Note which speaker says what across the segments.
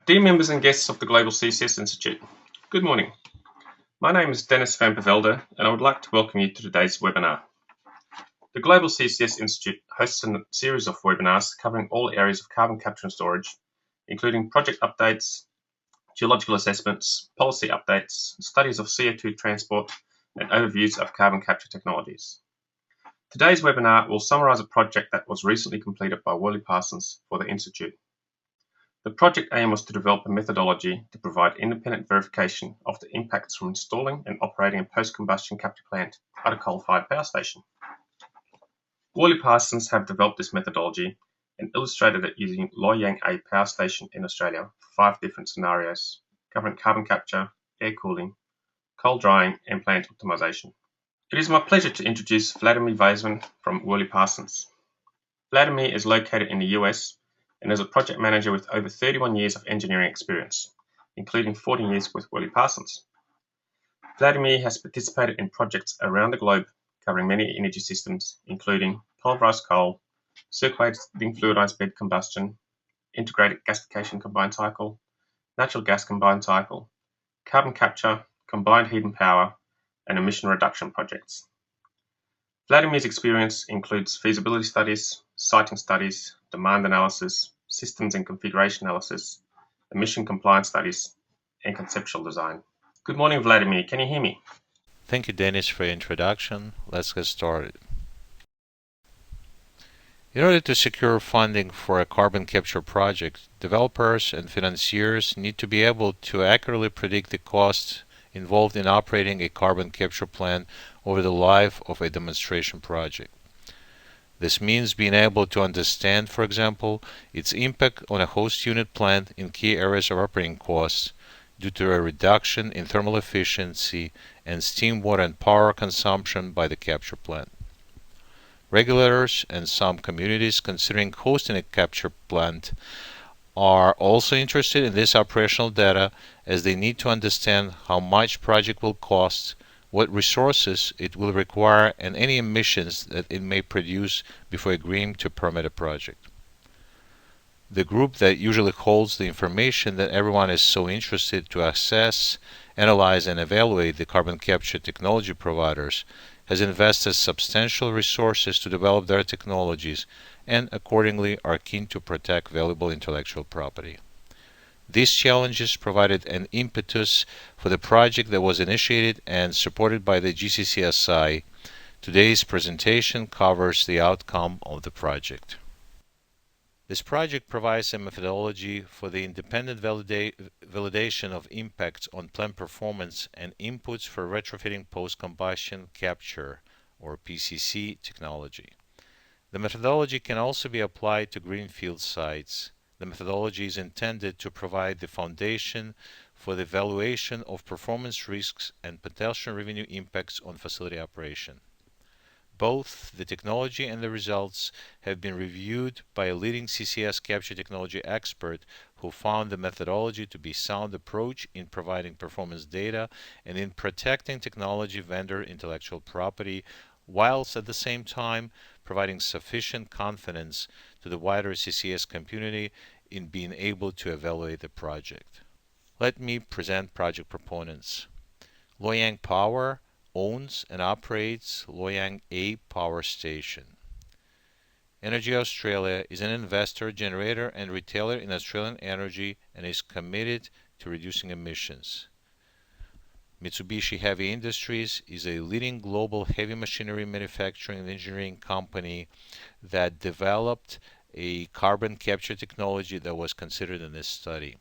Speaker 1: Dear members and guests of the Global CCS Institute, good morning. My name is Dennis van Pevelde and I would like to welcome you to today's webinar. The Global CCS Institute hosts a series of webinars covering all areas of carbon capture and storage, including project updates, geological assessments, policy updates, studies of CO2 transport, and overviews of carbon capture technologies. Today's webinar will summarize a project that was recently completed by WorleyParsons for the Institute. The project aim was to develop a methodology to provide independent verification of the impacts from installing and operating a post-combustion capture plant at a coal-fired power station. WorleyParsons have developed this methodology and illustrated it using Loy Yang A power station in Australia for 5 different scenarios, covering carbon capture, air cooling, coal drying, and plant optimization. It is my pleasure to introduce Vladimir Vaysman from WorleyParsons. Vladimir is located in the US and is a project manager with over 31 years of engineering experience, including 14 years with WorleyParsons. Vladimir has participated in projects around the globe covering many energy systems, including pulverised coal, circulating fluidised bed combustion, integrated gasification combined cycle, natural gas combined cycle, carbon capture, combined heat and power, and emission reduction projects. Vladimir's experience includes feasibility studies, siting studies, demand analysis, systems and configuration analysis, emission compliance studies, and conceptual design. Good morning, Vladimir. Can you hear me?
Speaker 2: Thank you, Dennis, for your introduction. Let's get started. In order to secure funding for a carbon capture project, developers and financiers need to be able to accurately predict the costs involved in operating a carbon capture plant over the life of a demonstration project. This means being able to understand, for example, its impact on a host unit plant in key areas of operating costs due to a reduction in thermal efficiency and steam, water, and power consumption by the capture plant. Regulators and some communities considering hosting a capture plant are also interested in this operational data, as they need to understand how much project will cost, what resources it will require, and any emissions that it may produce before agreeing to permit a project. The group that usually holds the information that everyone is so interested to assess, analyze, and evaluate the carbon capture technology providers has invested substantial resources to develop their technologies and accordingly are keen to protect valuable intellectual property. These challenges provided an impetus for the project that was initiated and supported by the GCCSI. Today's presentation covers the outcome of the project. This project provides a methodology for the independent validation of impacts on plant performance and inputs for retrofitting post-combustion capture, or PCC, technology. The methodology can also be applied to greenfield sites. The methodology is intended to provide the foundation for the evaluation of performance risks and potential revenue impacts on facility operation. Both the technology and the results have been reviewed by a leading CCS capture technology expert who found the methodology to be a sound approach in providing performance data and in protecting technology vendor intellectual property, whilst at the same time providing sufficient confidence to the wider CCS community in being able to evaluate the project. Let me present project proponents. Loy Yang Power owns and operates Loy Yang A power station. Energy Australia is an investor, generator, and retailer in Australian energy and is committed to reducing emissions. Mitsubishi Heavy Industries is a leading global heavy machinery manufacturing and engineering company that developed a carbon capture technology that was considered in this study.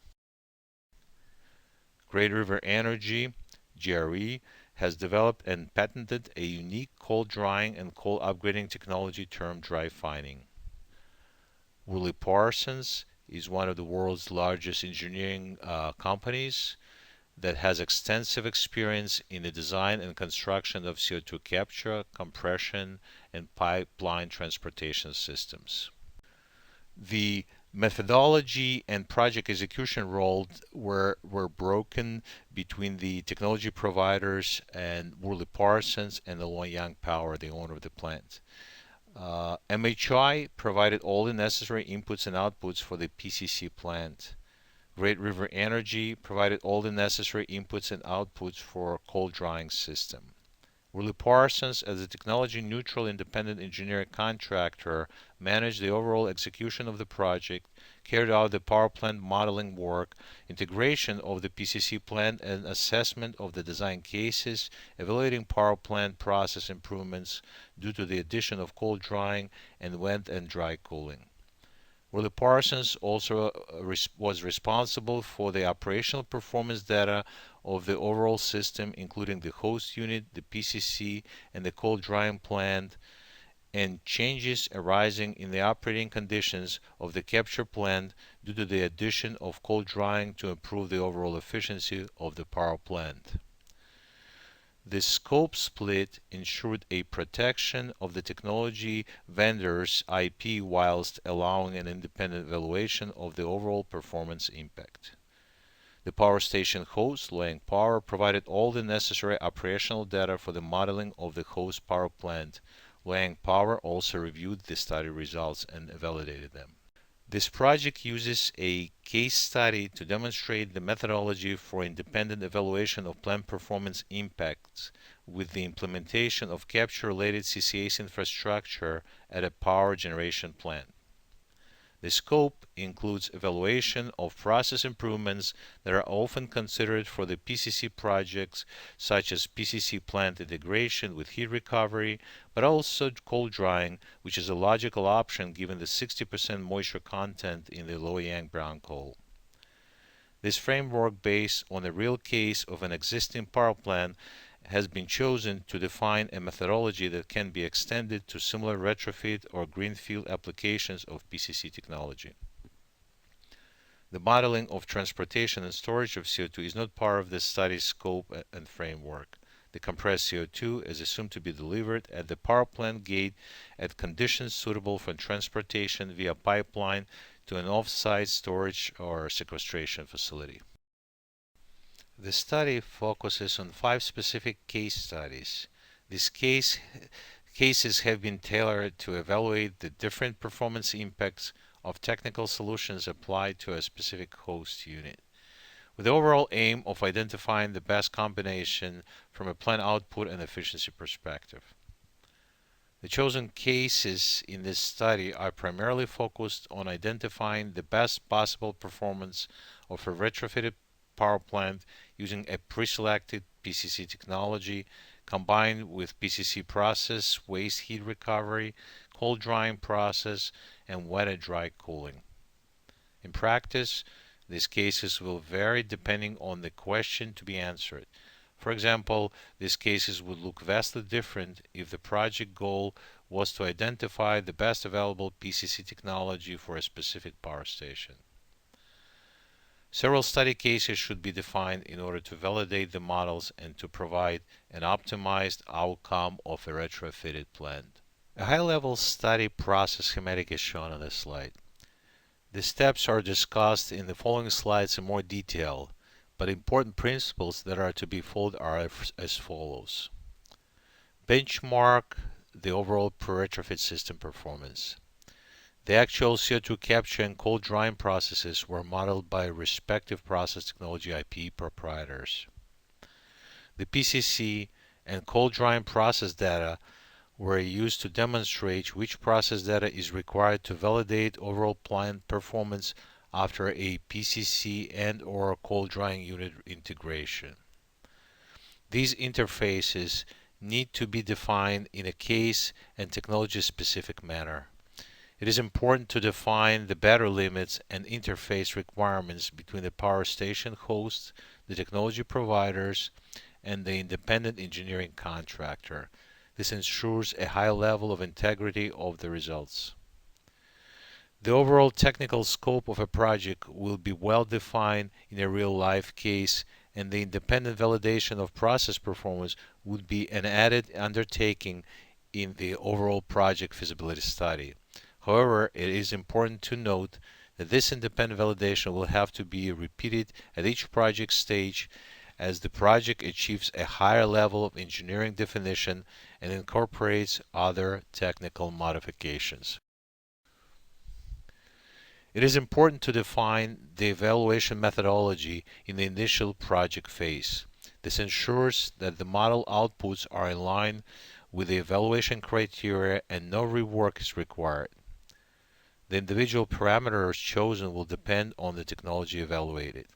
Speaker 2: Great River Energy, GRE, has developed and patented a unique coal drying and coal upgrading technology termed dry fining. WorleyParsons is one of the world's largest engineering companies that has extensive experience in the design and construction of CO2 capture, compression, and pipeline transportation systems. The methodology and project execution roles were broken between the technology providers and WorleyParsons and the Loy Yang Power, the owner of the plant. MHI provided all the necessary inputs and outputs for the PCC plant. Great River Energy provided all the necessary inputs and outputs for a cold drying system. WorleyParsons, as a technology-neutral independent engineering contractor, managed the overall execution of the project, carried out the power plant modeling work, integration of the PCC plant, and assessment of the design cases, evaluating power plant process improvements due to the addition of cold drying and wet and dry cooling. WorleyParsons also was responsible for the operational performance data of the overall system, including the host unit, the PCC, and the cold drying plant, and changes arising in the operating conditions of the capture plant due to the addition of cold drying to improve the overall efficiency of the power plant. The scope split ensured a protection of the technology vendor's IP whilst allowing an independent evaluation of the overall performance impact. The power station host, Loy Yang Power, provided all the necessary operational data for the modeling of the host power plant. Loy Yang Power also reviewed the study results and validated them. This project uses a case study to demonstrate the methodology for independent evaluation of plant performance impacts with the implementation of capture-related CCS infrastructure at a power generation plant. The scope includes evaluation of process improvements that are often considered for the PCC projects, such as PCC plant integration with heat recovery, but also cold drying, which is a logical option given the 60% moisture content in the Loy Yang brown coal. This framework, based on the real case of an existing power plant, has been chosen to define a methodology that can be extended to similar retrofit or greenfield applications of PCC technology. The modeling of transportation and storage of CO2 is not part of this study's scope and framework. The compressed CO2 is assumed to be delivered at the power plant gate at conditions suitable for transportation via pipeline to an off-site storage or sequestration facility. The study focuses on 5 specific case studies. These cases have been tailored to evaluate the different performance impacts of technical solutions applied to a specific host unit, with the overall aim of identifying the best combination from a plant output and efficiency perspective. The chosen cases in this study are primarily focused on identifying the best possible performance of a retrofitted power plant using a pre-selected PCC technology combined with PCC process, waste heat recovery, cold drying process, and wet and dry cooling. In practice, these cases will vary depending on the question to be answered. For example, these cases would look vastly different if the project goal was to identify the best available PCC technology for a specific power station. Several study cases should be defined in order to validate the models and to provide an optimized outcome of a retrofitted plant. A high-level study process schematic is shown on this slide. The steps are discussed in the following slides in more detail, but important principles that are to be followed are as follows. Benchmark the overall retrofit system performance. The actual CO2 capture and cold drying processes were modeled by respective process technology IP proprietors. The PCC and cold drying process data were used to demonstrate which process data is required to validate overall plant performance after a PCC and/or cold drying unit integration. These interfaces need to be defined in a case and technology-specific manner. It is important to define the battery limits and interface requirements between the power station host, the technology providers, and the independent engineering contractor. This ensures a high level of integrity of the results. The overall technical scope of a project will be well defined in a real-life case, and the independent validation of process performance would be an added undertaking in the overall project feasibility study. However, it is important to note that this independent validation will have to be repeated at each project stage as the project achieves a higher level of engineering definition and incorporates other technical modifications. It is important to define the evaluation methodology in the initial project phase. This ensures that the model outputs are in line with the evaluation criteria and no rework is required. The individual parameters chosen will depend on the technology evaluated.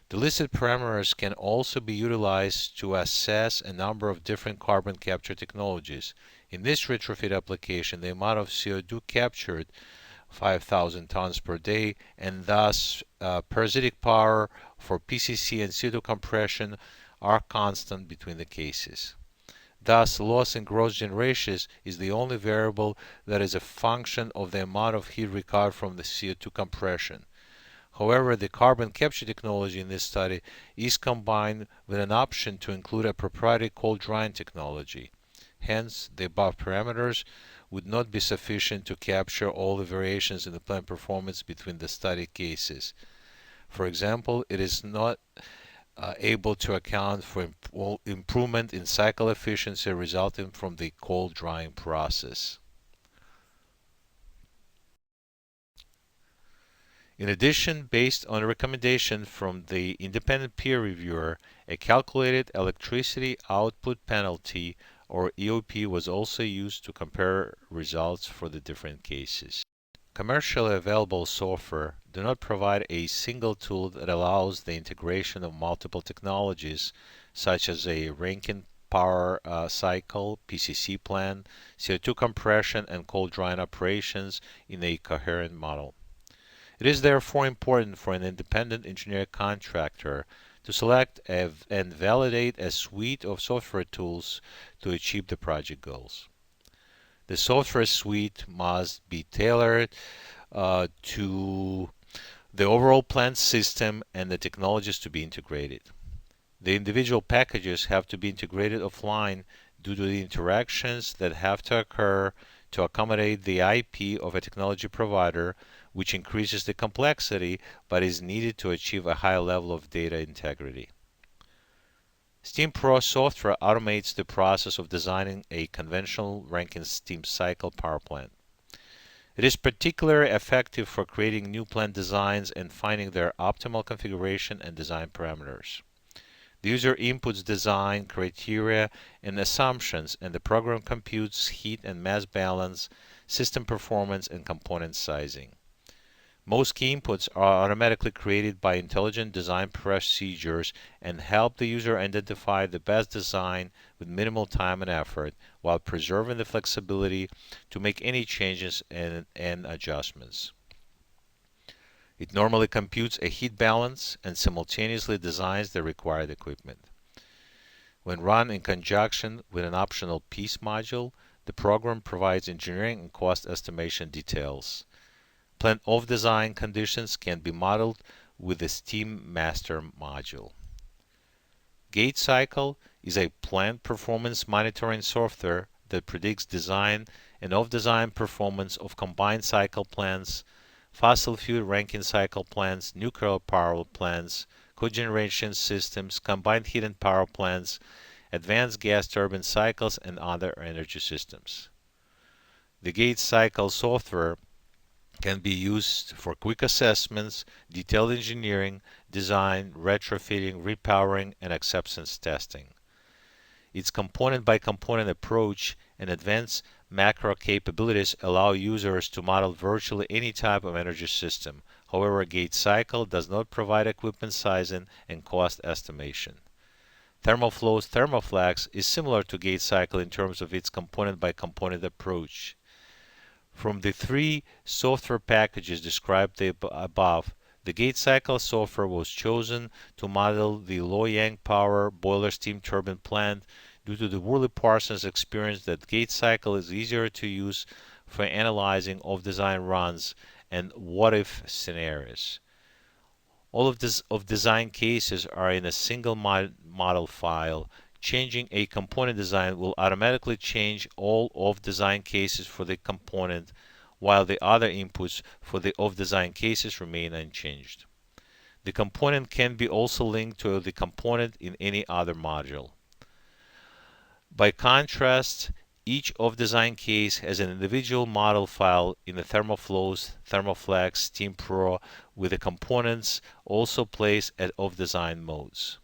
Speaker 2: The listed parameters can also be utilized to assess a number of different carbon capture technologies. In this retrofit application, the amount of CO2 captured, 5,000 tons per day, and thus parasitic power for PCC and CO2 compression are constant between the cases. Thus, loss in gross generation is the only variable that is a function of the amount of heat recovered from the CO2 compression. However, the carbon capture technology in this study is combined with an option to include a proprietary cold drying technology. Hence, the above parameters would not be sufficient to capture all the variations in the plant performance between the study cases. For example, it is not able to account for improvement in cycle efficiency resulting from the cold drying process. In addition, based on a recommendation from the independent peer reviewer, a calculated electricity output penalty or EOP was also used to compare results for the different cases. Commercially available software do not provide a single tool that allows the integration of multiple technologies such as a Rankine power cycle, PCC plant, CO2 compression, and cold drying operations in a coherent model. It is therefore important for an independent engineer contractor to select and validate a suite of software tools to achieve the project goals. The software suite must be tailored to the overall plant system and the technologies to be integrated. The individual packages have to be integrated offline due to the interactions that have to occur to accommodate the IP of a technology provider, which increases the complexity but is needed to achieve a high level of data integrity. SteamPro software automates the process of designing a conventional Rankine steam cycle power plant. It is particularly effective for creating new plant designs and finding their optimal configuration and design parameters. The user inputs design criteria and assumptions, and the program computes heat and mass balance, system performance, and component sizing. Most key inputs are automatically created by intelligent design procedures and help the user identify the best design with minimal time and effort while preserving the flexibility to make any changes and adjustments. It normally computes a heat balance and simultaneously designs the required equipment. When run in conjunction with an optional piece module, the program provides engineering and cost estimation details. Plant off-design conditions can be modeled with the Steam Master module. Gate Cycle is a plant performance monitoring software that predicts design and off-design performance of combined cycle plants, fossil fuel Rankine cycle plants, nuclear power plants, cogeneration systems, combined heat and power plants, advanced gas turbine cycles, and other energy systems. The Gate Cycle software can be used for quick assessments, detailed engineering, design, retrofitting, repowering, and acceptance testing. Its component-by-component approach and advanced macro capabilities allow users to model virtually any type of energy system. However, Gate Cycle does not provide equipment sizing and cost estimation. ThermoFlow's ThermoFlex is similar to Gate Cycle in terms of its component-by-component approach. From the three software packages described above, the Gate Cycle software was chosen to model the Loy Yang Power boiler steam turbine plant due to the WorleyParsons experience that Gate Cycle is easier to use for analyzing off-design runs and what-if scenarios. All of design cases are in a single model file. Changing a component design will automatically change all off-design cases for the component, while the other inputs for the off-design cases remain unchanged. The component can be also linked to the component in any other module. By contrast, Each of-design case has an individual model file in the ThermoFlows, ThermoFlex, Steam Pro with the components also placed at of-design modes.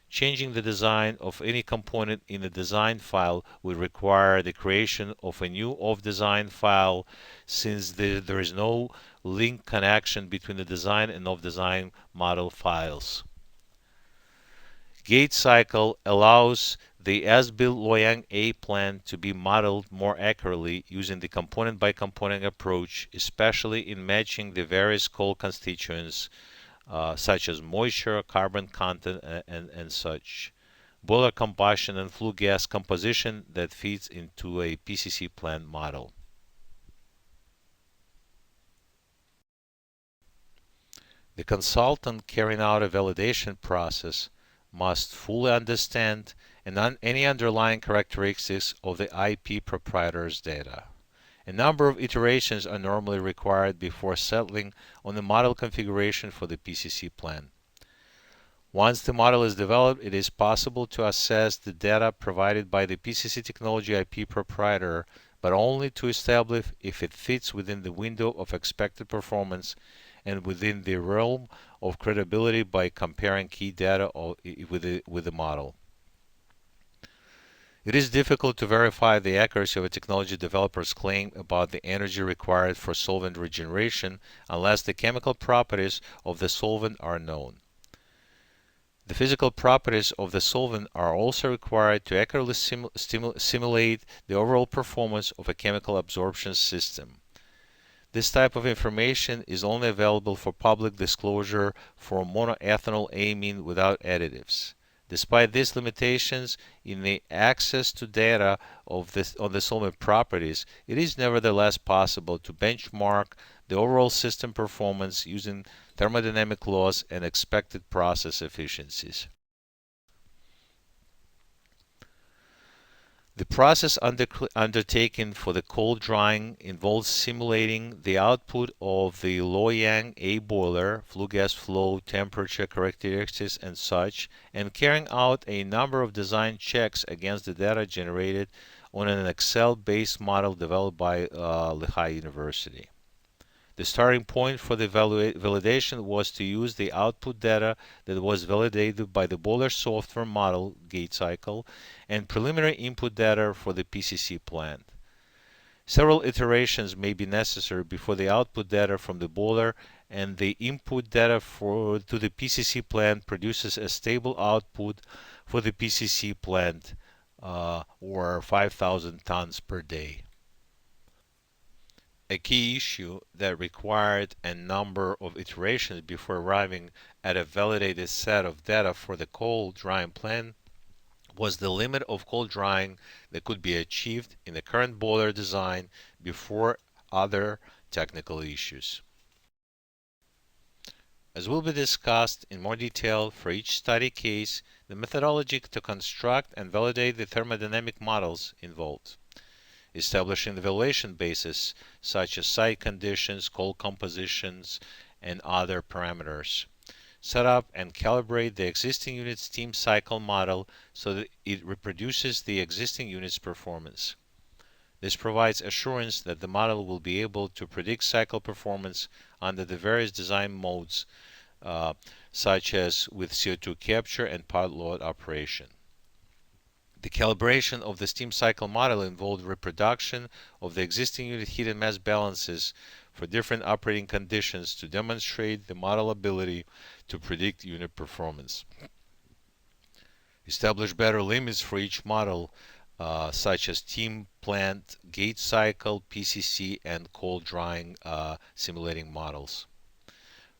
Speaker 2: Changing the design of any component in the design file would require the creation of a new of-design file since there is no link connection between the design and of-design model files. Gate cycle allows the as-built Loy Yang A plant to be modeled more accurately using the component-by-component approach, especially in matching the various coal constituents such as moisture, carbon content, and such. Boiler combustion and flue gas composition that feeds into a PCC plant model. The consultant carrying out a validation process must fully understand any underlying characteristics of the IP proprietor's data. A number of iterations are normally required before settling on the model configuration for the PCC plant. Once the model is developed, it is possible to assess the data provided by the PCC technology IP proprietor, but only to establish if it fits within the window of expected performance and within the realm of credibility by comparing key data with the model. It is difficult to verify the accuracy of a technology developer's claim about the energy required for solvent regeneration unless the chemical properties of the solvent are known. The physical properties of the solvent are also required to accurately simulate the overall performance of a chemical absorption system. This type of information is only available for public disclosure for monoethanol amine without additives. Despite these limitations in the access to data on the solvent properties, it is nevertheless possible to benchmark the overall system performance using thermodynamic laws and expected process efficiencies. The process undertaken for the cold drying involves simulating the output of the Loy Yang A boiler, flue gas flow, temperature characteristics, and such, and carrying out a number of design checks against the data generated on an Excel-based model developed by Lehigh University. The starting point for the validation was to use the output data that was validated by the boiler software model gate cycle and preliminary input data for the PCC plant. Several iterations may be necessary before the output data from the boiler and the input data to the PCC plant produces a stable output for the PCC plant, or 5,000 tons per day. A key issue that required a number of iterations before arriving at a validated set of data for the cold drying plant was the limit of cold drying that could be achieved in the current boiler design before other technical issues. As will be discussed in more detail for each study case, the methodology to construct and validate the thermodynamic models involved. Establishing the valuation basis, such as site conditions, coal compositions, and other parameters. Set up and calibrate the existing unit's steam cycle model so that it reproduces the existing unit's performance. This provides assurance that the model will be able to predict cycle performance under the various design modes, such as with CO2 capture and pilot load operation. The calibration of the steam cycle model involved reproduction of the existing unit heat and mass balances for different operating conditions to demonstrate the model ability to predict unit performance. Establish better limits for each model, such as steam plant, gate cycle, PCC, and cold drying simulating models.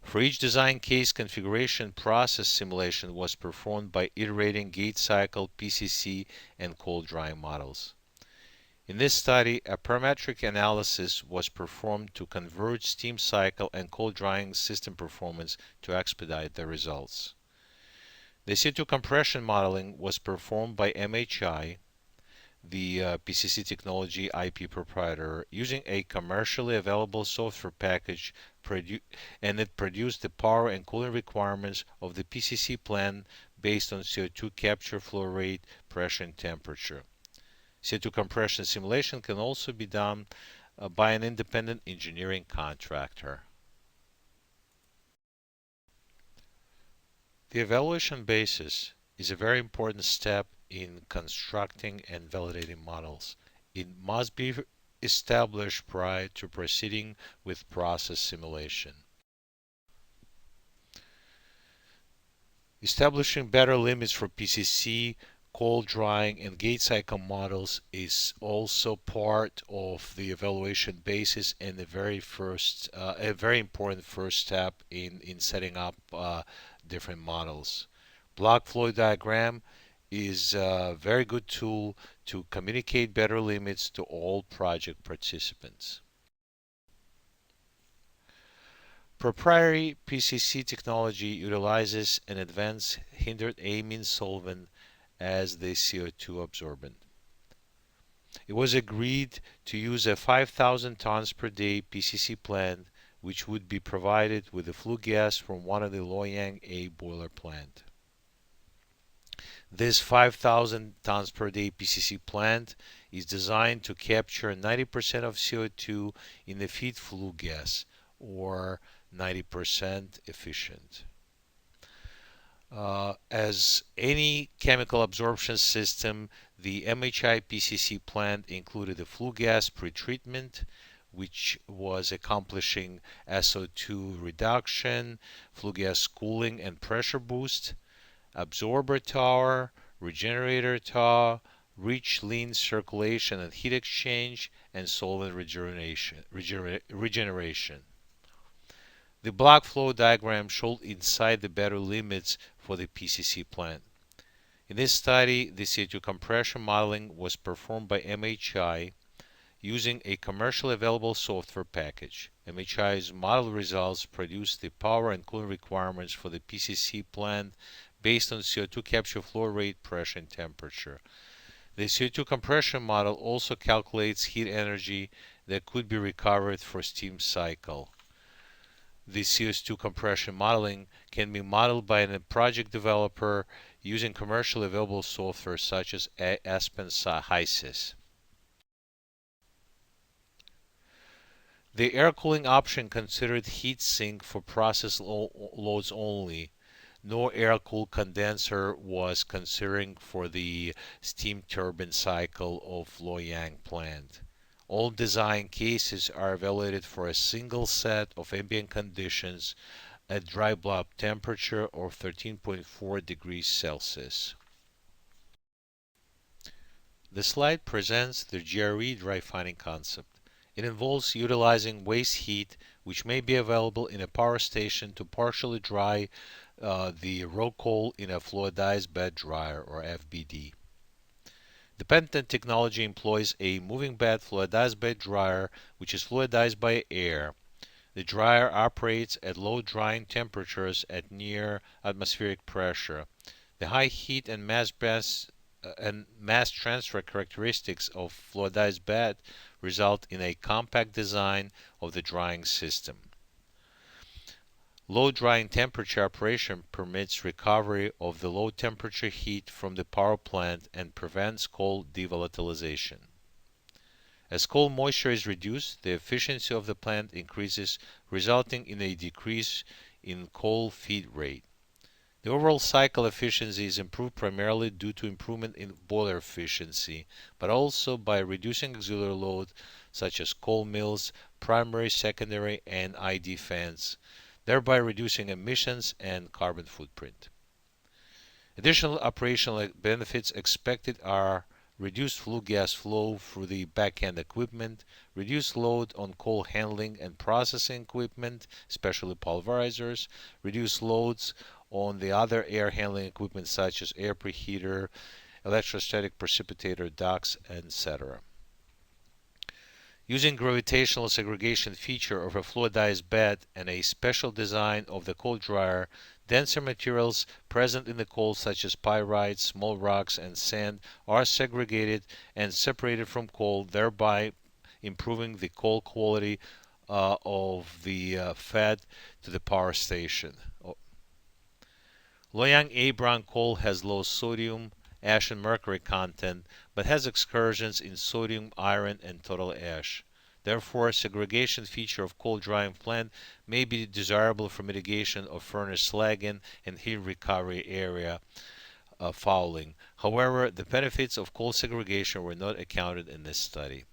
Speaker 2: For each design case, configuration process simulation was performed by iterating gate cycle, PCC, and cold drying models. In this study, a parametric analysis was performed to converge steam cycle and cold drying system performance to expedite the results. The CO2 compression modeling was performed by MHI, the PCC technology IP proprietor, using a commercially available software package, and it produced the power and cooling requirements of the PCC plant based on CO2 capture flow rate, pressure, and temperature. CO2 compression simulation can also be done by an independent engineering contractor. The evaluation basis is a very important step in constructing and validating models. It must be established prior to proceeding with process simulation. Establishing better limits for PCC, cold drying, and gate cycle models is also part of the evaluation basis and a very important first step in setting up different models. Block flow diagram is a very good tool to communicate better limits to all project participants. Proprietary PCC technology utilizes an advanced hindered amine solvent as the CO2 absorbent. It was agreed to use a 5,000 tons per day PCC plant, which would be provided with the flue gas from one of the Loy Yang A boiler plant. This 5,000 tons per day PCC plant is designed to capture 90% of CO2 in the feed flue gas, or 90% efficient. As any chemical absorption system, the MHI PCC plant included a flue gas pretreatment, which was accomplishing SO2 reduction, flue gas cooling and pressure boost, absorber tower, regenerator tower, rich lean circulation and heat exchange, and solvent regeneration. The block flow diagram showed inside the better limits for the PCC plant. In this study, the CO2 compression modeling was performed by MHI using a commercially available software package. MHI's model results produced the power and cooling requirements for the PCC plant based on CO2 capture flow rate, pressure, and temperature. The CO2 compression model also calculates heat energy that could be recovered for steam cycle. The CO2 compression modeling can be modeled by a project developer using commercially available software such as Aspen HYSYS. The air cooling option considered heat sink for process loads only. No air-cooled condenser was considering for the steam turbine cycle of Loy Yang plant. All design cases are evaluated for a single set of ambient conditions at dry bulb temperature of 13.4 degrees Celsius. The slide presents the GRE dry fining concept. It involves utilizing waste heat, which may be available in a power station, to partially dry the raw coal in a fluidized bed dryer, or FBD. The patented technology employs a moving bed fluidized bed dryer, which is fluidized by air. The dryer operates at low drying temperatures at near atmospheric pressure. The high heat and mass transfer characteristics of fluidized bed result in a compact design of the drying system. Low drying temperature operation permits recovery of the low temperature heat from the power plant and prevents coal devolatilization. As coal moisture is reduced, the efficiency of the plant increases, resulting in a decrease in coal feed rate. The overall cycle efficiency is improved primarily due to improvement in boiler efficiency, but also by reducing auxiliary load such as coal mills, primary, secondary, and ID fans, thereby reducing emissions and carbon footprint. Additional operational benefits expected are reduced flue gas flow through the back-end equipment, reduced load on coal handling and processing equipment, especially pulverizers, reduced loads on the other air handling equipment such as air preheater, electrostatic precipitator ducts, etc. Using gravitational segregation feature of a fluidized bed and a special design of the coal dryer, denser materials present in the coal such as pyrites, small rocks, and sand are segregated and separated from coal, thereby improving the coal quality of the fed to the power station. Loy Yang A brown coal has low sodium ash and mercury content, but has excursions in sodium, iron, and total ash. Therefore, a segregation feature of coal drying plant may be desirable for mitigation of furnace slagging and heat recovery area fouling. However, the benefits of coal segregation were not accounted in this study.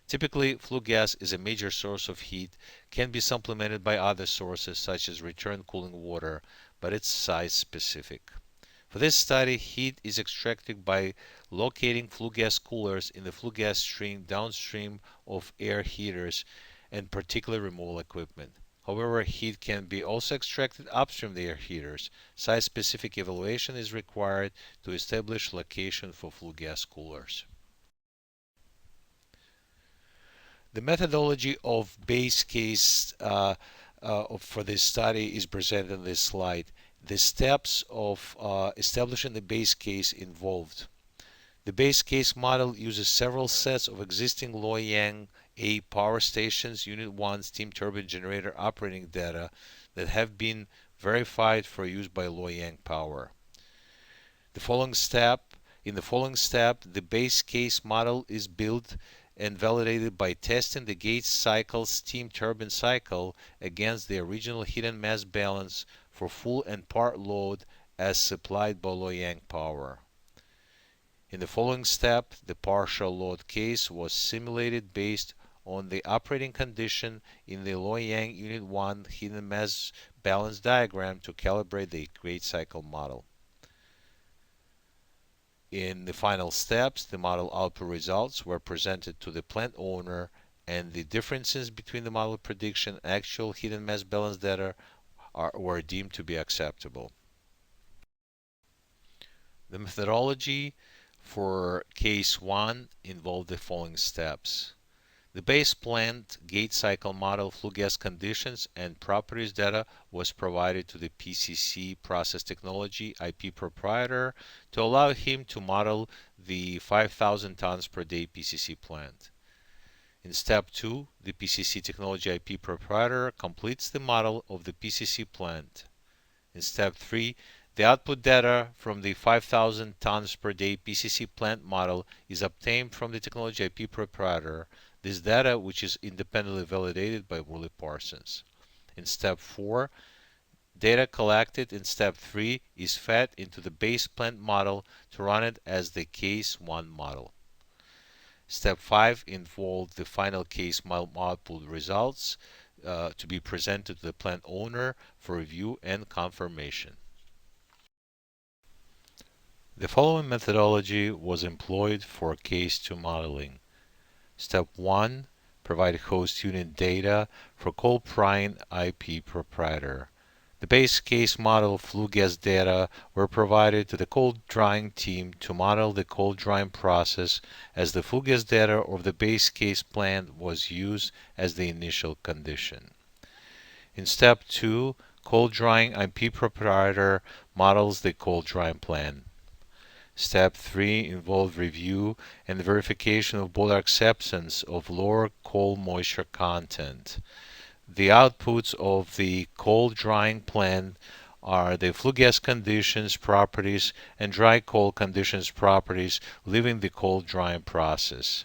Speaker 2: Typically, flue gas is a major source of heat, can be supplemented by other sources such as return cooling water, but it's size specific. For this study, heat is extracted by locating flue gas coolers in the flue gas stream downstream of air heaters and particular removal equipment. However, heat can be also extracted upstream of the air heaters. Site-specific evaluation is required to establish location for flue gas coolers. The methodology of base case for this study is presented in this slide. The steps of establishing the base case involved. The base case model uses several sets of existing Loy Yang A power stations, Unit 1 steam turbine generator operating data that have been verified for use by Loy Yang Power. In the following step, the base case model is built and validated by testing the gauge cycle steam turbine cycle against the original heat and mass balance for full and part load as supplied by Loy Yang Power. In the following step, the partial load case was simulated based on the operating condition in the Loy Yang Unit 1 heat and mass balance diagram to calibrate the gauge cycle model. In the final steps, the model output results were presented to the plant owner, and the differences between the model prediction and actual heat and mass balance data were deemed to be acceptable. The methodology for case 1 involved the following steps. The base plant gauge cycle model flue gas conditions and properties data was provided to the PCC process technology IP proprietor to allow him to model the 5,000 tons per day PCC plant. In step 2, the PCC technology IP proprietor completes the model of the PCC plant. In step 3, the output data from the 5,000 tons per day PCC plant model is obtained from the technology IP proprietor. This data, which is independently validated by WorleyParsons. In step 4, data collected in step 3 is fed into the base plant model to run it as the case 1 model. Step 5 involved the final case model output results to be presented to the plant owner for review and confirmation. The following methodology was employed for case 2 modeling. Step 1. Provide host unit data for coal prying IP proprietor. The base case model flue gas data were provided to the coal drying team to model the coal drying process, as the flue gas data of the base case plant was used as the initial condition. In step 2, coal drying IP proprietor models the coal drying plant. Step 3 involved review and verification of boiler acceptance of lower coal moisture content. The outputs of the coal drying plant are the flue gas conditions properties and dry coal conditions properties leaving the coal drying process.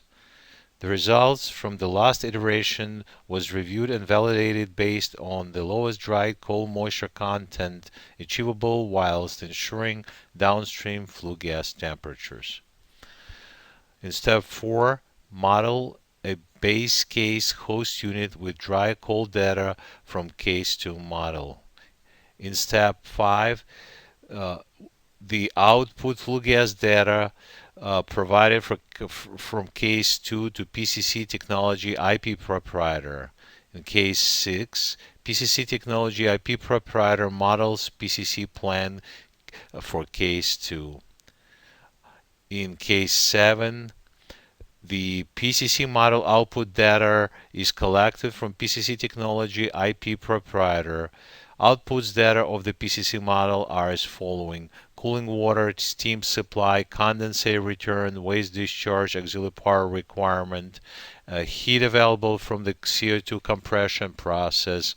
Speaker 2: The results from the last iteration was reviewed and validated based on the lowest dry coal moisture content achievable whilst ensuring downstream flue gas temperatures. In step 4, model a base case host unit with dry coal data from case 2 model. In step 5, the output flue gas data provided from case 2 to PCC technology IP proprietor. In case 6, PCC technology IP proprietor models PCC plan for case 2. In case 7, the PCC model output data is collected from PCC technology IP proprietor. Outputs data of the PCC model are as following: cooling water, steam supply, condensate return, waste discharge, auxiliary power requirement, heat available from the CO2 compression process,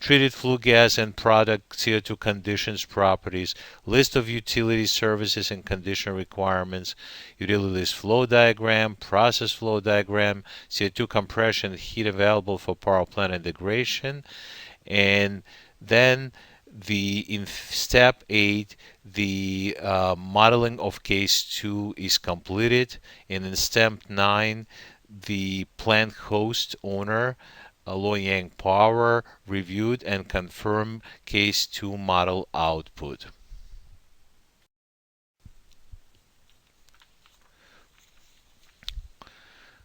Speaker 2: treated flue gas and product CO2 conditions properties, list of utility services and condition requirements, utilities flow diagram, process flow diagram, CO2 compression, heat available for power plant integration, and then in step 8, the modeling of case 2 is completed, and in step 9, the plant host owner, Loy Yang Power, reviewed and confirmed case 2 model output.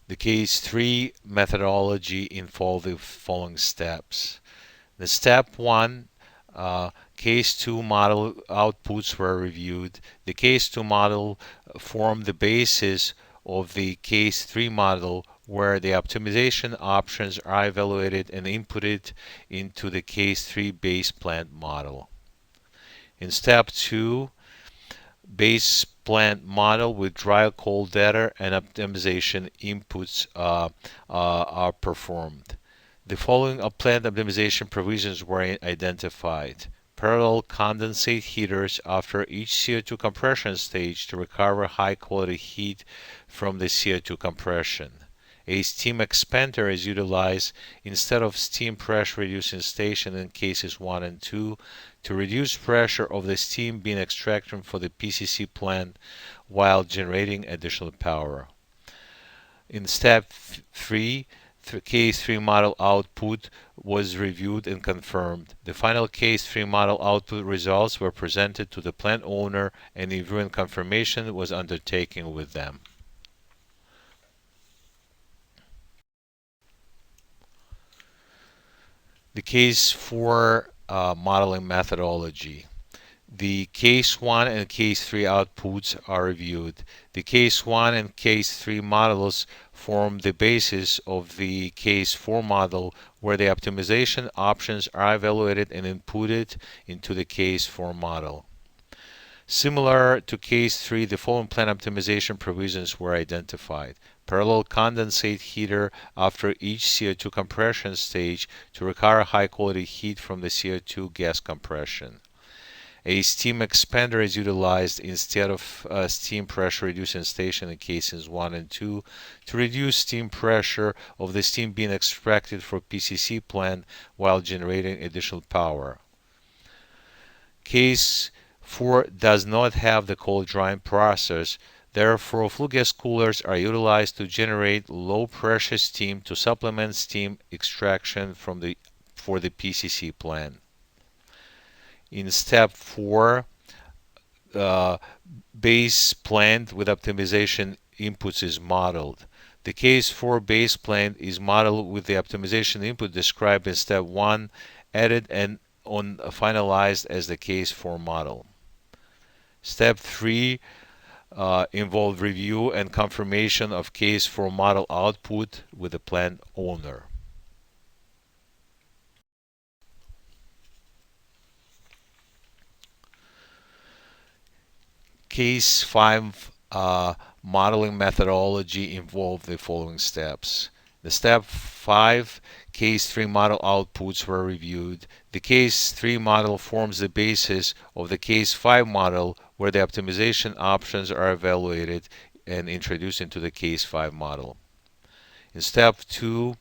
Speaker 2: The case 3 methodology involved the following steps. The step 1, case 2 model outputs were reviewed. The case 2 model formed the basis of the case 3 model, where the optimization options are evaluated and inputted into the case 3 base plant model. In step 2, base plant model with dry cold data and optimization inputs are performed. The following plant optimization provisions were identified. Parallel condensate heaters after each CO2 compression stage to recover high quality heat from the CO2 compression. A steam expander is utilized instead of steam pressure reducing station in cases 1 and 2 to reduce pressure of the steam being extracted from the PCC plant while generating additional power. In step 3, the case 3 model output was reviewed and confirmed. The final case 3 model output results were presented to the plant owner, and review and confirmation was undertaken with them. The case 4 modeling methodology. The case 1 and case 3 outputs are reviewed. The case 1 and case 3 models form the basis of the case 4 model, where the optimization options are evaluated and inputted into the case 4 model. Similar to case 3, the following plant optimization provisions were identified. Parallel condensate heater after each CO2 compression stage to recover high quality heat from the CO2 gas compression. A steam expander is utilized instead of steam pressure reducing station in cases 1 and 2 to reduce steam pressure of the steam being extracted from PCC plant while generating additional power. Case 4 does not have the cold drying process. Therefore, flue gas coolers are utilized to generate low pressure steam to supplement steam extraction for the PCC plant. In step 4, base plant with optimization inputs is modeled. The case 4 base plant is modeled with the optimization input described in step 1, added and finalized as the case 4 model. Step 3 involved review and confirmation of case 4 model output with the plant owner. Case 5 modeling methodology involved the following steps. The step 5 case 3 model outputs were reviewed. The case 3 model forms the basis of the case 5 model, where the optimization options are evaluated and introduced into the case 5 model. In step 2,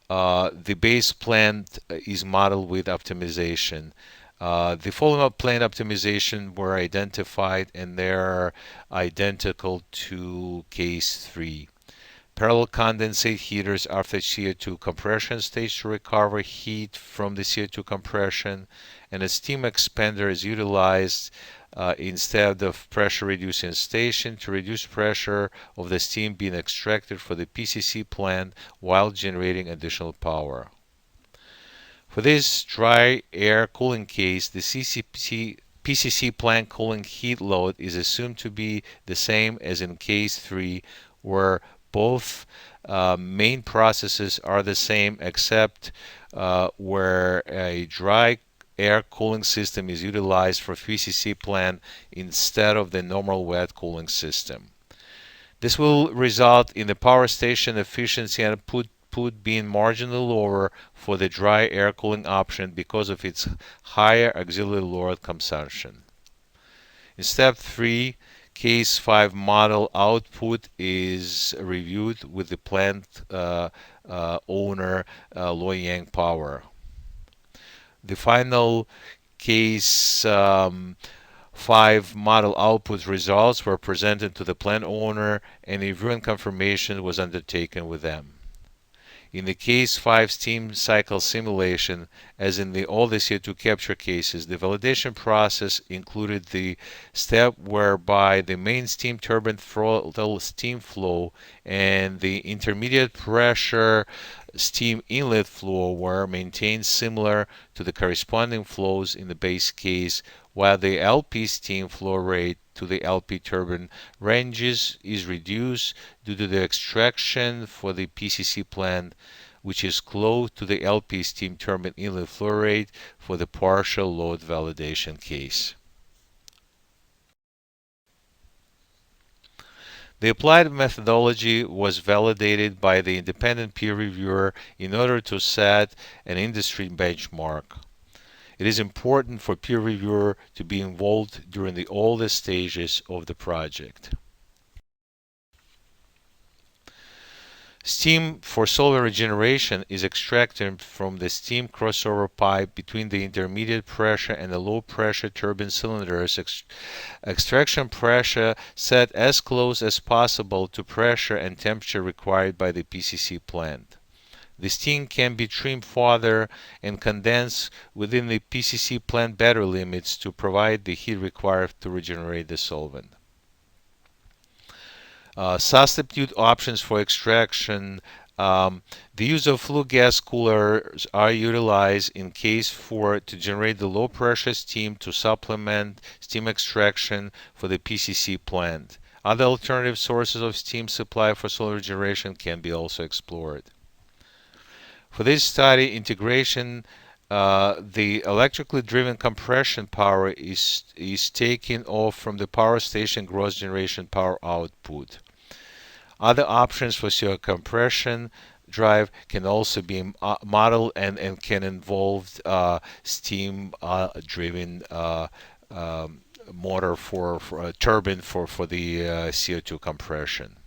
Speaker 2: the base plant is modeled with optimization. The following plant optimization were identified, and they are identical to case 3. Parallel condensate heaters after CO2 compression stage to recover heat from the CO2 compression, and a steam expander is utilized instead of pressure reducing station to reduce pressure of the steam being extracted for the PCC plant while generating additional power. For this dry air cooling case, the PCC plant cooling heat load is assumed to be the same as in case 3, where both main processes are the same, except where a dry air cooling system is utilized for PCC plant instead of the normal wet cooling system. This will result in the power station efficiency and output being marginally lower for the dry air cooling option because of its higher auxiliary load consumption. In step 3, case 5 model output is reviewed with the plant owner Loy Yang Power. The final case 5 model output results were presented to the plant owner and a review and confirmation was undertaken with them. In the case 5 steam cycle simulation, as in all the CO2 capture cases, the validation process included the step whereby the main steam turbine throttle steam flow and the intermediate pressure steam inlet flow were maintained similar to the corresponding flows in the base case, while the LP steam flow rate to the LP turbine ranges is reduced due to the extraction for the PCC plant, which is close to the LP steam turbine inlet flow rate for the partial load validation case. The applied methodology was validated by the independent peer reviewer in order to set an industry benchmark. It is important for peer reviewer to be involved during all the stages of the project. Steam for solar regeneration is extracted from the steam crossover pipe between the intermediate pressure and the low pressure turbine cylinders. Extraction pressure set as close as possible to pressure and temperature required by the PCC plant. The steam can be trimmed further and condensed within the PCC plant battery limits to provide the heat required to regenerate the solvent. Substitute options for extraction. The use of flue gas coolers are utilized in case 4 to generate the low pressure steam to supplement steam extraction for the PCC plant. Other alternative sources of steam supply for solar generation can be also explored. For this study, integration, the electrically driven compression power is taken off from the power station gross generation power output. Other options for CO compression drive can also be modeled and can involve steam driven motor for a turbine for the CO2 compression.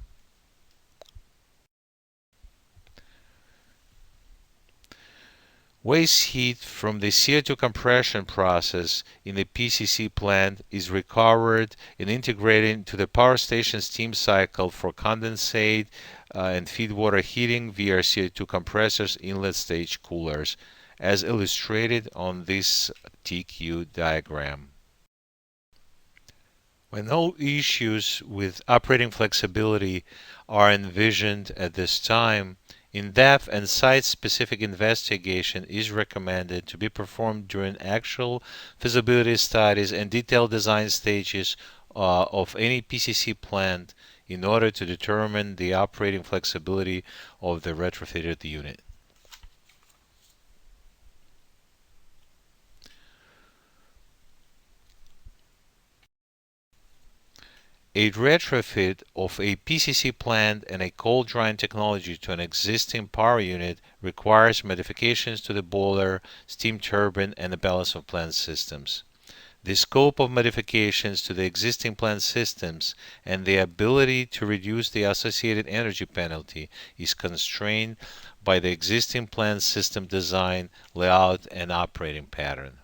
Speaker 2: Waste heat from the CO2 compression process in the PCC plant is recovered and integrated into the power station steam cycle for condensate and feed water heating via CO2 compressors inlet stage coolers, as illustrated on this TQ diagram. When no issues with operating flexibility are envisioned at this time, in-depth and site-specific investigation is recommended to be performed during actual feasibility studies and detailed design stages of any PCC plant in order to determine the operating flexibility of the retrofitted unit. A retrofit of a PCC plant and a cold drying technology to an existing power unit requires modifications to the boiler, steam turbine, and the balance of plant systems. The scope of modifications to the existing plant systems and the ability to reduce the associated energy penalty is constrained by the existing plant system design, layout, and operating pattern.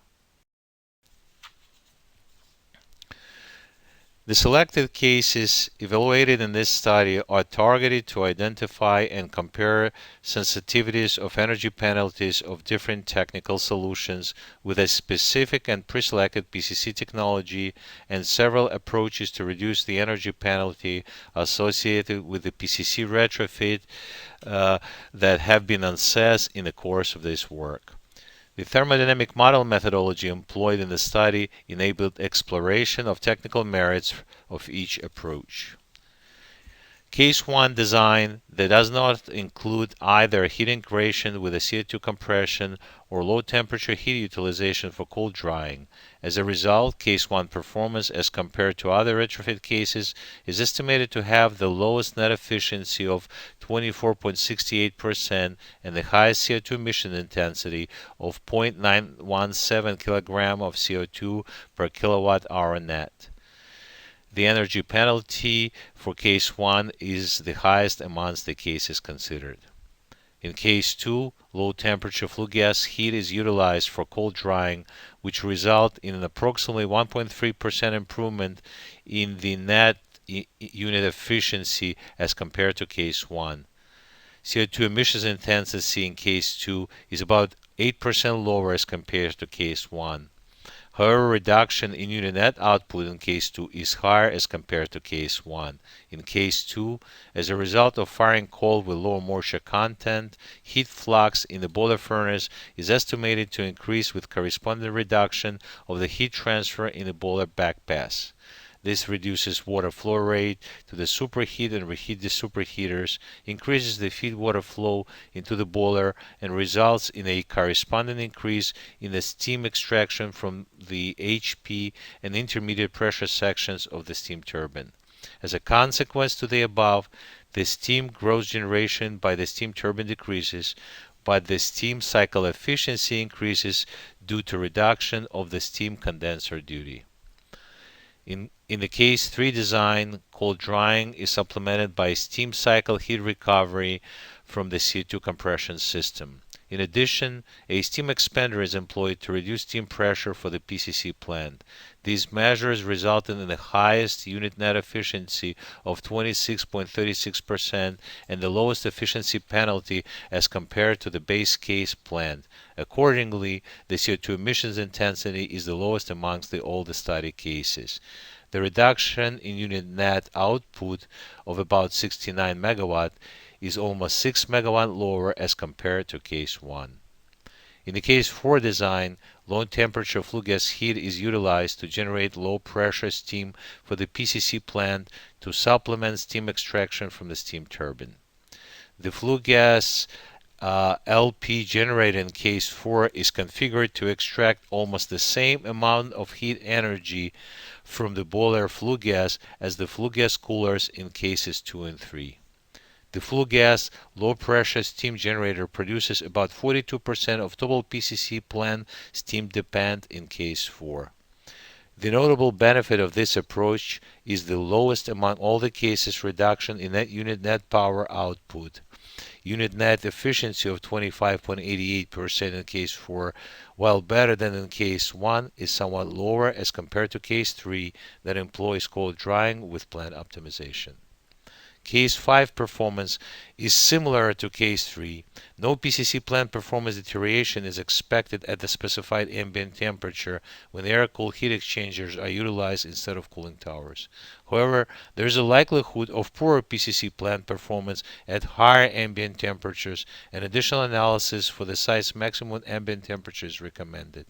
Speaker 2: The selected cases evaluated in this study are targeted to identify and compare sensitivities of energy penalties of different technical solutions with a specific and pre-selected PCC technology and several approaches to reduce the energy penalty associated with the PCC retrofit that have been assessed in the course of this work. The thermodynamic model methodology employed in the study enabled exploration of technical merits of each approach. Case 1 design that does not include either heat integration with a CO2 compression or low temperature heat utilization for cold drying. As a result, Case 1 performance as compared to other retrofit cases is estimated to have the lowest net efficiency of 24.68% and the highest CO2 emission intensity of 0.917 kg of CO2 per kilowatt hour net. The energy penalty for Case 1 is the highest amongst the cases considered. In Case 2, low temperature flue gas heat is utilized for cold drying, which result in an approximately 1.3% improvement in the net unit efficiency as compared to Case 1. CO2 emissions intensity in Case 2 is about 8% lower as compared to Case 1. However, reduction in unit net output in Case 2 is higher as compared to Case 1. In Case 2, as a result of firing coal with lower moisture content, heat flux in the boiler furnace is estimated to increase with corresponding reduction of the heat transfer in the boiler backpass. This reduces water flow rate to the superheat and reheat the superheaters, increases the feed water flow into the boiler, and results in a corresponding increase in the steam extraction from the HP and intermediate pressure sections of the steam turbine. As a consequence to the above, the steam gross generation by the steam turbine decreases, but the steam cycle efficiency increases due to reduction of the steam condenser duty. In the Case 3 design, cold drying is supplemented by steam cycle heat recovery from the CO2 compression system. In addition, a steam expander is employed to reduce steam pressure for the PCC plant. These measures resulted in the highest unit net efficiency of 26.36% and the lowest efficiency penalty as compared to the base case plant. Accordingly, the CO2 emissions intensity is the lowest amongst all the study cases. The reduction in unit net output of about 69 megawatt is almost 6 megawatt lower as compared to Case 1. In the Case 4 design, low temperature flue gas heat is utilized to generate low pressure steam for the PCC plant to supplement steam extraction from the steam turbine. The flue gas LP generator in Case 4 is configured to extract almost the same amount of heat energy from the boiler flue gas as the flue gas coolers in Cases 2 and 3. The flue gas low pressure steam generator produces about 42% of total PCC plant steam demand in Case 4. The notable benefit of this approach is the lowest among all the cases reduction in unit net power output. Unit net efficiency of 25.88% in Case 4, while better than in Case 1, is somewhat lower as compared to Case 3 that employs cold drying with plant optimization. Case 5 performance is similar to Case 3. No PCC plant performance deterioration is expected at the specified ambient temperature when air-cooled heat exchangers are utilized instead of cooling towers. However, there is a likelihood of poorer PCC plant performance at higher ambient temperatures, and additional analysis for the site's maximum ambient temperature is recommended.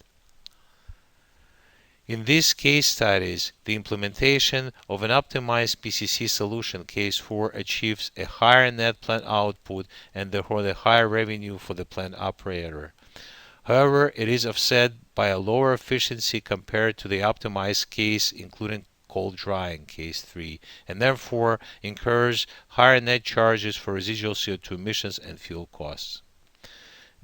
Speaker 2: In these case studies, the implementation of an optimized PCC solution, Case 4, achieves a higher net plant output and therefore a higher revenue for the plant operator. However, it is offset by a lower efficiency compared to the optimized case, including cold drying, Case 3, and therefore incurs higher net charges for residual CO2 emissions and fuel costs.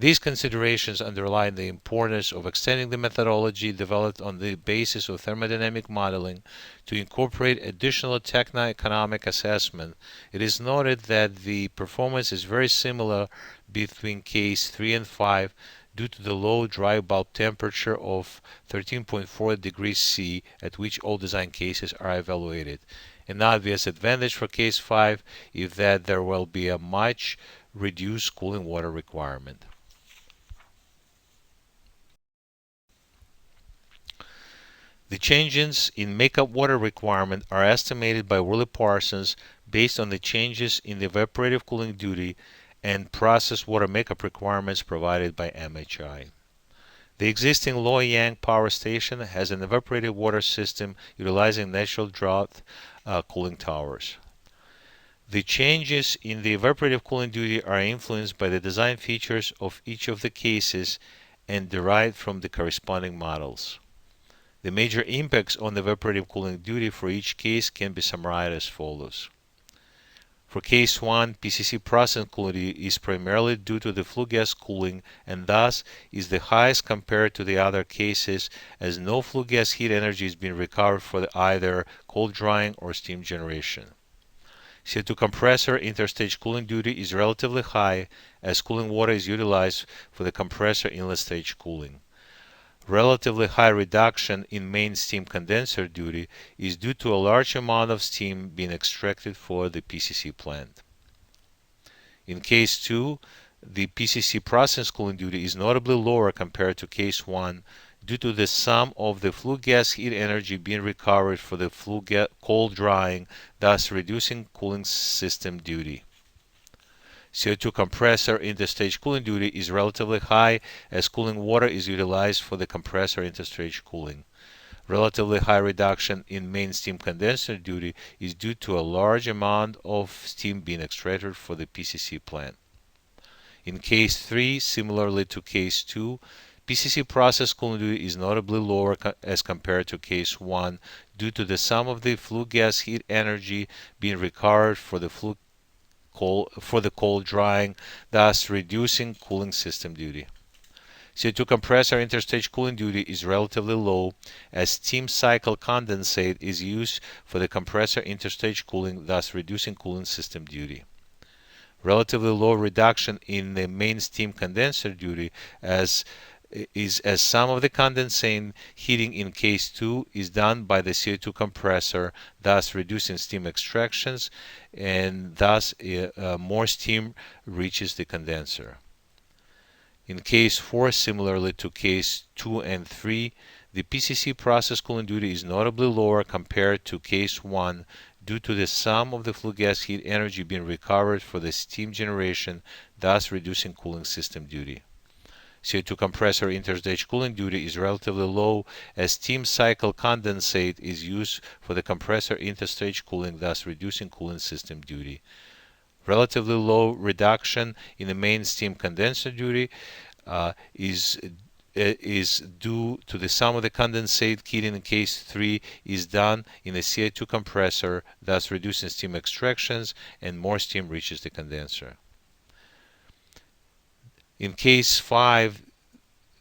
Speaker 2: These considerations underline the importance of extending the methodology developed on the basis of thermodynamic modeling to incorporate additional techno-economic assessment. It is noted that the performance is very similar between Case 3 and 5 due to the low dry bulb temperature of 13.4 degrees C at which all design cases are evaluated. An obvious advantage for Case 5 is that there will be a much reduced cooling water requirement. The changes in makeup water requirement are estimated by WorleyParsons based on the changes in the evaporative cooling duty and process water makeup requirements provided by MHI. The existing Loy Yang power station has an evaporative water system utilizing natural drought cooling towers. The changes in the evaporative cooling duty are influenced by the design features of each of the cases and derived from the corresponding models. The major impacts on the evaporative cooling duty for each case can be summarized as follows. For case 1, PCC process cooling duty is primarily due to the flue gas cooling and thus is the highest compared to the other cases, as no flue gas heat energy is being recovered for either cold drying or steam generation. CO2 compressor interstage cooling duty is relatively high, as cooling water is utilized for the compressor inlet stage cooling. Relatively high reduction in main steam condenser duty is due to a large amount of steam being extracted for the PCC plant. In case 2, the PCC process cooling duty is notably lower compared to case 1 due to the sum of the flue gas heat energy being recovered for the cold drying, thus reducing cooling system duty. CO2 compressor interstage cooling duty is relatively high, as cooling water is utilized for the compressor interstage cooling. Relatively high reduction in main steam condenser duty is due to a large amount of steam being extracted for the PCC plant. In case 3, similarly to case 2, PCC process cooling duty is notably lower as compared to case 1 due to the sum of the flue gas heat energy being recovered for the cold drying, thus reducing cooling system duty. CO2 compressor interstage cooling duty is relatively low, as steam cycle condensate is used for the compressor interstage cooling, thus reducing cooling system duty. Relatively low reduction in the main steam condenser duty as some of the condensate heating in case 2 is done by the CO2 compressor, thus reducing steam extractions, and thus more steam reaches the condenser. In case 4, similarly to case 2 and 3, the PCC process cooling duty is notably lower compared to case 1 due to the sum of the flue gas heat energy being recovered for the steam generation, thus reducing cooling system duty. CO2 compressor interstage cooling duty is relatively low, as steam cycle condensate is used for the compressor interstage cooling, thus reducing cooling system duty. Relatively low reduction in the main steam condenser duty is due to the sum of the condensate heating in case 3 is done in the CO2 compressor, thus reducing steam extractions, and more steam reaches the condenser. In case 5,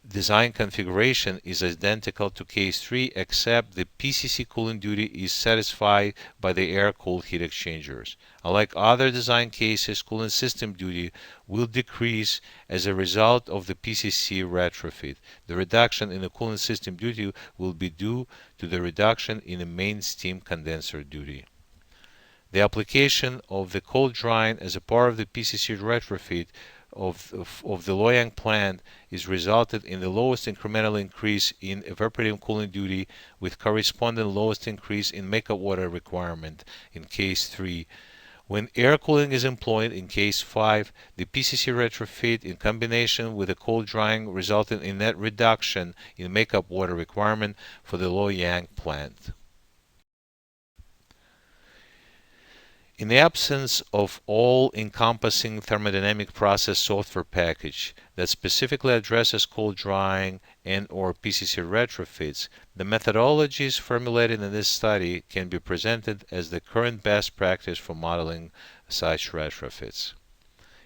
Speaker 2: design configuration is identical to case 3, except the PCC cooling duty is satisfied by the air-cooled heat exchangers. Unlike other design cases, cooling system duty will decrease as a result of the PCC retrofit. The reduction in the cooling system duty will be due to the reduction in the main steam condenser duty. The application of the cold drying as a part of the PCC retrofit of the Loy Yang plant is resulted in the lowest incremental increase in evaporative cooling duty, with corresponding lowest increase in makeup water requirement in case 3. When air cooling is employed in case 5, the PCC retrofit in combination with the cold drying resulted in net reduction in makeup water requirement for the Loy Yang plant. In the absence of all-encompassing thermodynamic process software package that specifically addresses cold drying and/or PCC retrofits, the methodologies formulated in this study can be presented as the current best practice for modeling such retrofits.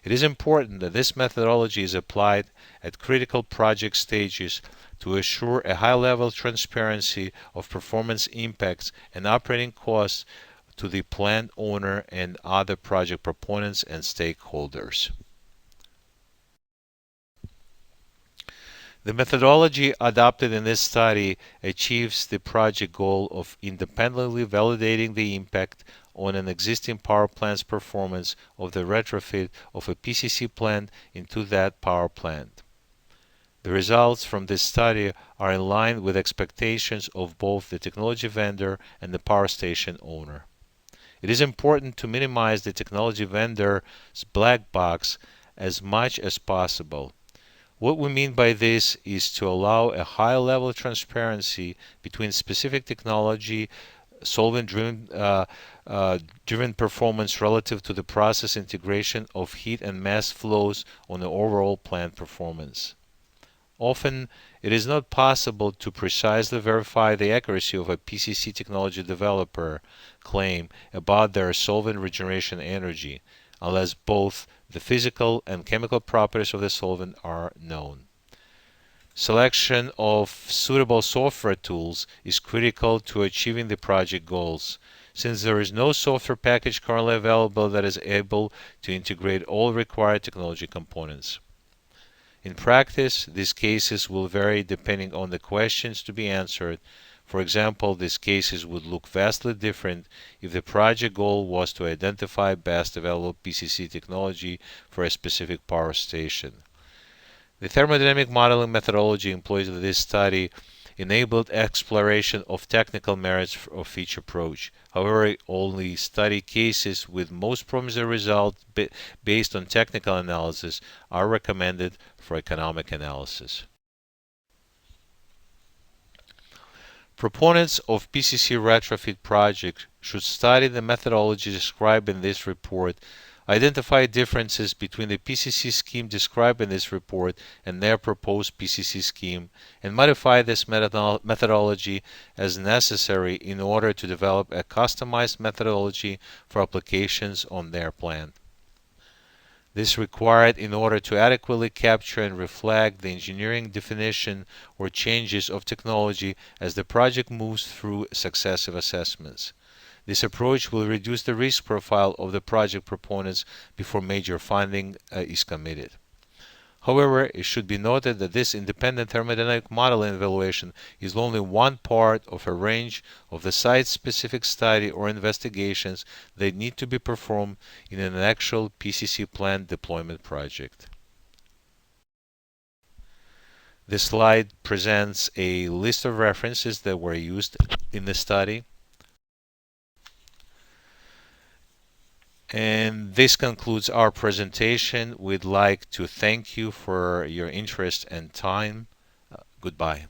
Speaker 2: It is important that this methodology is applied at critical project stages to assure a high-level transparency of performance impacts and operating costs to the plant owner and other project proponents and stakeholders. The methodology adopted in this study achieves the project goal of independently validating the impact on an existing power plant's performance of the retrofit of a PCC plant into that power plant. The results from this study are in line with expectations of both the technology vendor and the power station owner. It is important to minimize the technology vendor's black box as much as possible. What we mean by this is to allow a high level of transparency between specific technology solvent-driven performance relative to the process integration of heat and mass flows on the overall plant performance. Often, it is not possible to precisely verify the accuracy of a PCC technology developer claim about their solvent regeneration energy unless both the physical and chemical properties of the solvent are known. Selection of suitable software tools is critical to achieving the project goals, since there is no software package currently available that is able to integrate all required technology components. In practice, these cases will vary depending on the questions to be answered. For example, these cases would look vastly different if the project goal was to identify best available PCC technology for a specific power station. The thermodynamic modeling methodology employed in this study enabled exploration of technical merits of each approach. However, only study cases with most promising results based on technical analysis are recommended for economic analysis. Proponents of PCC retrofit projects should study the methodology described in this report, identify differences between the PCC scheme described in this report and their proposed PCC scheme, and modify this methodology as necessary in order to develop a customized methodology for applications on their plant. This is required in order to adequately capture and reflect the engineering definition or changes of technology as the project moves through successive assessments. This approach will reduce the risk profile of the project proponents before major funding is committed. However, it should be noted that this independent thermodynamic modeling evaluation is only one part of a range of the site-specific study or investigations that need to be performed in an actual PCC plant deployment project. This slide presents a list of references that were used in the study. And this concludes our presentation. We'd like to thank you for your interest and time. Goodbye.